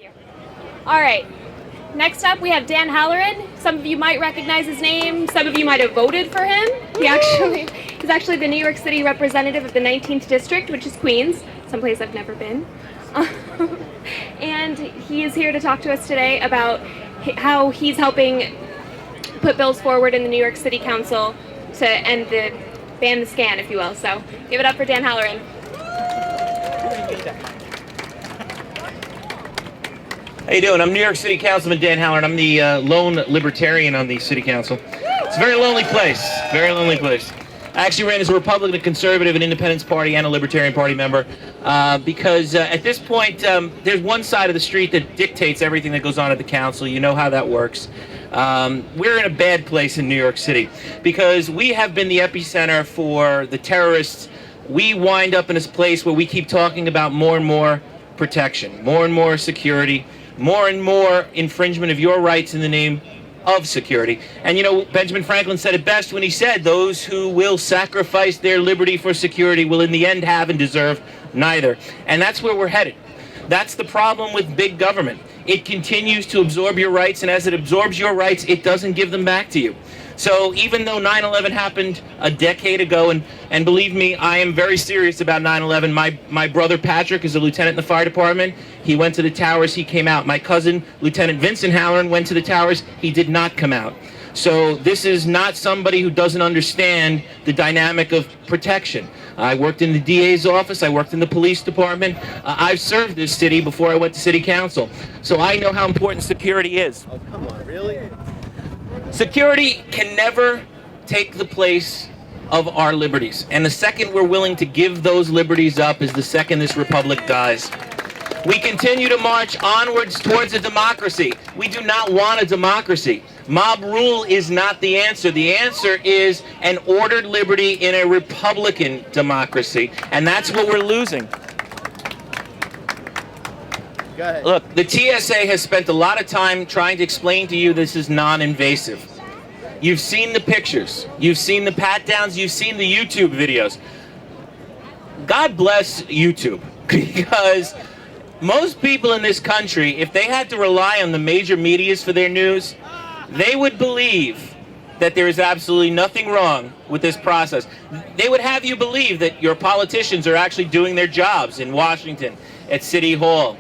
you. All right. Next up, we have Dan Halloran. Some of you might recognize his name. Some of you might have voted for him. He's actually the New York City representative of the 19th district, which is Queens, someplace I've never been. And he is here to talk to us today about how he's helping put bills forward in the New York City Council to end ban the scan, if you will. So give it up for Dan Halloran. How you doing? I'm New York City Councilman Dan Halloran. I'm the lone Libertarian on the City Council. It's a very lonely place. Very lonely place. I actually ran as a Republican, a Conservative, an Independence Party, and a Libertarian Party member because at this point, there's one side of the street that dictates everything that goes on at the council. You know how that works. We're in a bad place in New York City because we have been the epicenter for the terrorists. We wind up in this place where we keep talking about more and more protection, more and more security, more and more infringement of your rights in the name of security. And you know, Benjamin Franklin said it best when he said, those who will sacrifice their liberty for security will in the end have and deserve neither. And that's where we're headed. That's the problem with big government. It continues to absorb your rights, and as it absorbs your rights, it doesn't give them back to you. So even though 9/11 happened a decade ago, and believe me, I am very serious about 9/11. My brother Patrick is a lieutenant in the fire department. He went to the towers, he came out. My cousin, Lieutenant Vincent Halloran, went to the towers, he did not come out. So this is not somebody who doesn't understand the dynamic of protection. I worked in the DA's office, I worked in the police department. I've served this city before I went to city council. So I know how important security is. Oh, come on, really? Security can never take the place of our liberties. And the second we're willing to give those liberties up is the second this republic dies. We continue to march onwards towards a democracy. We do not want a democracy. Mob rule is not the answer. The answer is an ordered liberty in a Republican democracy. And that's what we're losing. Go ahead. Look, the TSA has spent a lot of time trying to explain to you this is non-invasive. You've seen the pictures. You've seen the pat-downs. You've seen the YouTube videos. God bless YouTube, because most people in this country, if they had to rely on the major medias for their news, they would believe that there is absolutely nothing wrong with this process. They would have you believe that your politicians are actually doing their jobs in Washington, at City Hall.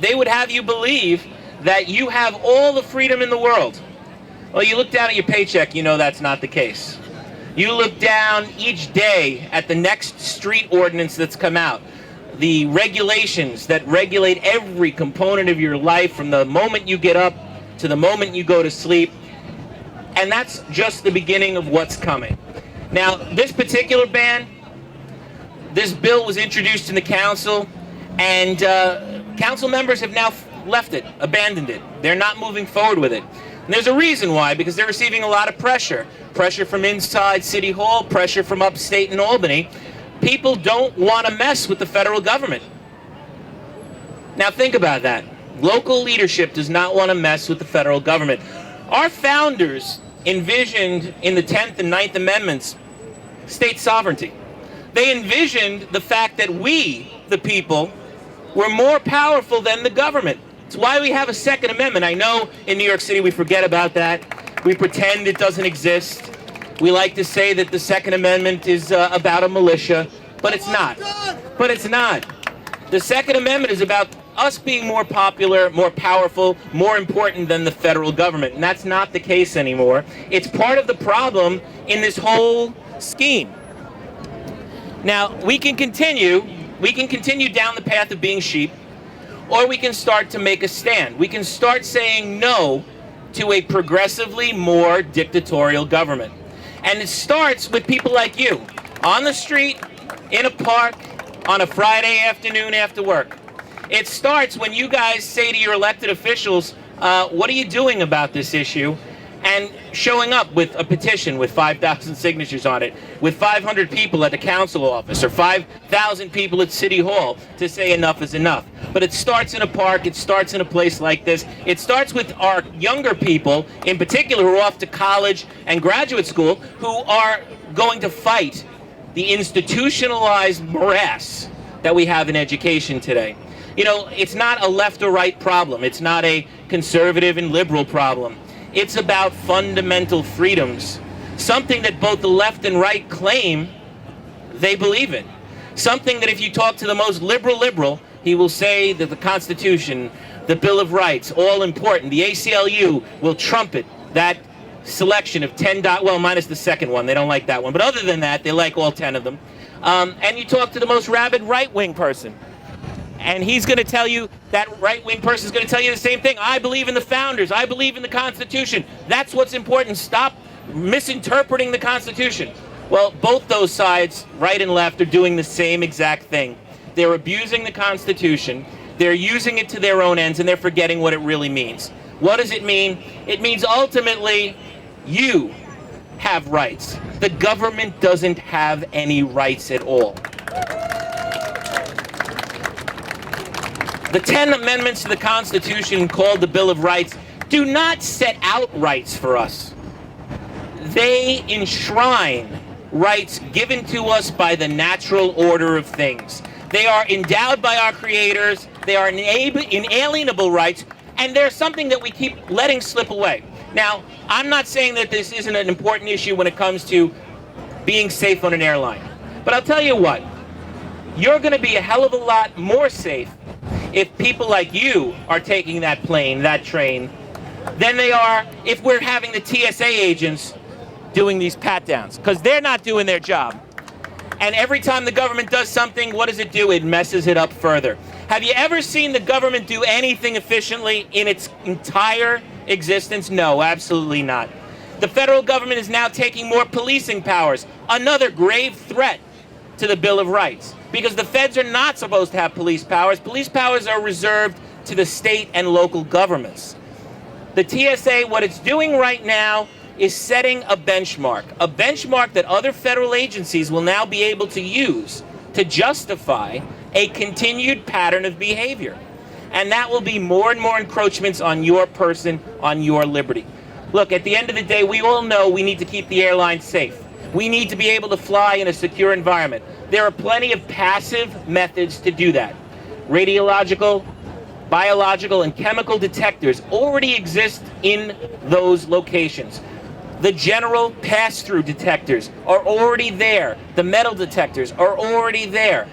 They would have you believe that you have all the freedom in the world. Well, you look down at your paycheck, you know that's not the case. You look down each day at the next street ordinance that's come out, the regulations that regulate every component of your life from the moment you get up to the moment you go to sleep, and that's just the beginning of what's coming. Now, this particular ban, this bill was introduced in the council, and council members have now left it, abandoned it. They're not moving forward with it. And there's a reason why, because they're receiving a lot of pressure. Pressure from inside City Hall, pressure from upstate in Albany. People don't want to mess with the federal government. Now think about that. Local leadership does not want to mess with the federal government. Our founders envisioned in the 10th and 9th Amendments state sovereignty. They envisioned the fact that we, the people, were more powerful than the government. It's why we have a Second Amendment. I know in New York City we forget about that. We pretend it doesn't exist. We like to say that the Second Amendment is about a militia, but it's not. But it's not. The Second Amendment is about us being more popular, more powerful, more important than the federal government. And that's not the case anymore. It's part of the problem in this whole scheme. Now, we can continue down the path of being sheep, or we can start to make a stand. We can start saying no to a progressively more dictatorial government. And it starts with people like you, on the street, in a park, on a Friday afternoon after work. It starts when you guys say to your elected officials, what are you doing about this issue? And showing up with a petition with 5,000 signatures on it, with 500 people at the council office, or 5,000 people at City Hall to say enough is enough. But it starts in a park, it starts in a place like this. It starts with our younger people, in particular, who are off to college and graduate school, who are going to fight the institutionalized morass that we have in education today. You know, it's not a left or right problem. It's not a conservative and liberal problem. It's about fundamental freedoms, something that both the left and right claim they believe in. Something that if you talk to the most liberal, he will say that the Constitution, the Bill of Rights, all important. The ACLU will trumpet that selection of 10, well, minus the second one. They don't like that one. But other than that, they like all 10 of them. And you talk to the most rabid right-wing person, and he's going to tell you, that right-wing person is going to tell you the same thing. I believe in the founders. I believe in the Constitution. That's what's important. Stop misinterpreting the Constitution. Well, both those sides, right and left, are doing the same exact thing. They're abusing the Constitution. They're using it to their own ends, and they're forgetting what it really means. What does it mean? It means ultimately you have rights. The government doesn't have any rights at all. The 10 amendments to the Constitution, called the Bill of Rights, do not set out rights for us. They enshrine rights given to us by the natural order of things. They are endowed by our creators. They are inalienable rights, and they're something that we keep letting slip away. Now, I'm not saying that this isn't an important issue when it comes to being safe on an airline. But I'll tell you what, you're going to be a hell of a lot more safe if people like you are taking that plane, that train, than they are if we're having the TSA agents doing these pat-downs, because they're not doing their job. And every time the government does something, what does it do? It messes it up further. Have you ever seen the government do anything efficiently in its entire existence? No, absolutely not. The federal government is now taking more policing powers, another grave threat to the Bill of Rights, because the feds are not supposed to have police powers. Police powers are reserved to the state and local governments. The TSA, what it's doing right now is setting a benchmark that other federal agencies will now be able to use to justify a continued pattern of behavior. And that will be more and more encroachments on your person, on your liberty. Look, at the end of the day, we all know we need to keep the airlines safe. We need to be able to fly in a secure environment. There are plenty of passive methods to do that. Radiological, biological, and chemical detectors already exist in those locations. The general pass-through detectors are already there. The metal detectors are already there.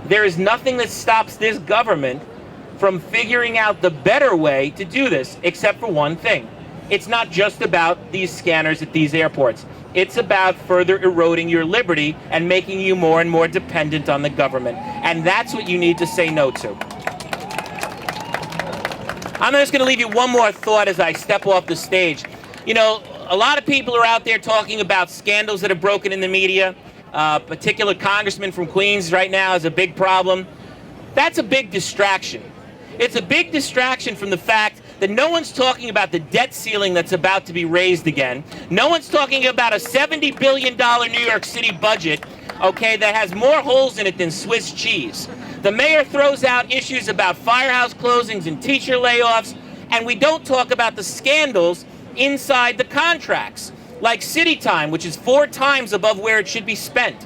There is nothing that stops this government from figuring out the better way to do this, except for one thing. It's not just about these scanners at these airports. It's about further eroding your liberty and making you more and more dependent on the government. And that's what you need to say no to. I'm just going to leave you one more thought as I step off the stage. You know, a lot of people are out there talking about scandals that are broken in the media. A particular congressman from Queens right now is a big problem. That's a big distraction. It's a big distraction from the fact that no one's talking about the debt ceiling that's about to be raised again. No one's talking about a $70 billion New York City budget, okay, that has more holes in it than Swiss cheese. The mayor throws out issues about firehouse closings and teacher layoffs, and we don't talk about the scandals inside the contracts, like City Time, which is 4 times above where it should be spent,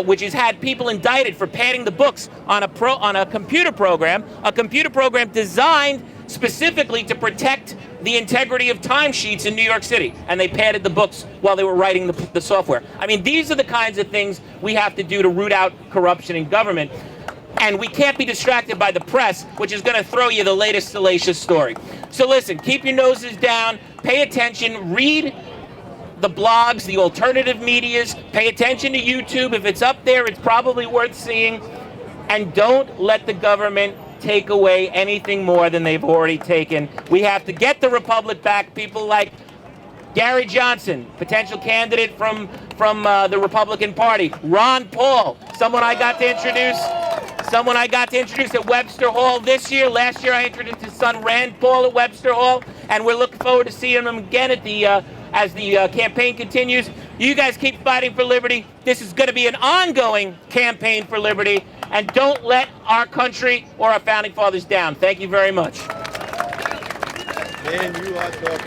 which has had people indicted for padding the books on a computer program designed specifically to protect the integrity of timesheets in New York City, and they padded the books while they were writing the software. I mean, these are the kinds of things we have to do to root out corruption in government. And we can't be distracted by the press, which is going to throw you the latest salacious story. So listen, keep your noses down, pay attention, read the blogs, the alternative medias, pay attention to YouTube. If it's up there, it's probably worth seeing. And don't let the government take away anything more than they've already taken. We have to get the republic back. People like Gary Johnson, potential candidate from the Republican Party. Ron Paul, someone I got to introduce at Webster Hall this year. Last year I introduced his son Rand Paul at Webster Hall, and we're looking forward to seeing him again at as the campaign continues. You guys keep fighting for liberty. This is going to be an ongoing campaign for liberty, and don't let our country or our founding fathers down. Thank you very much. Man, you are talking.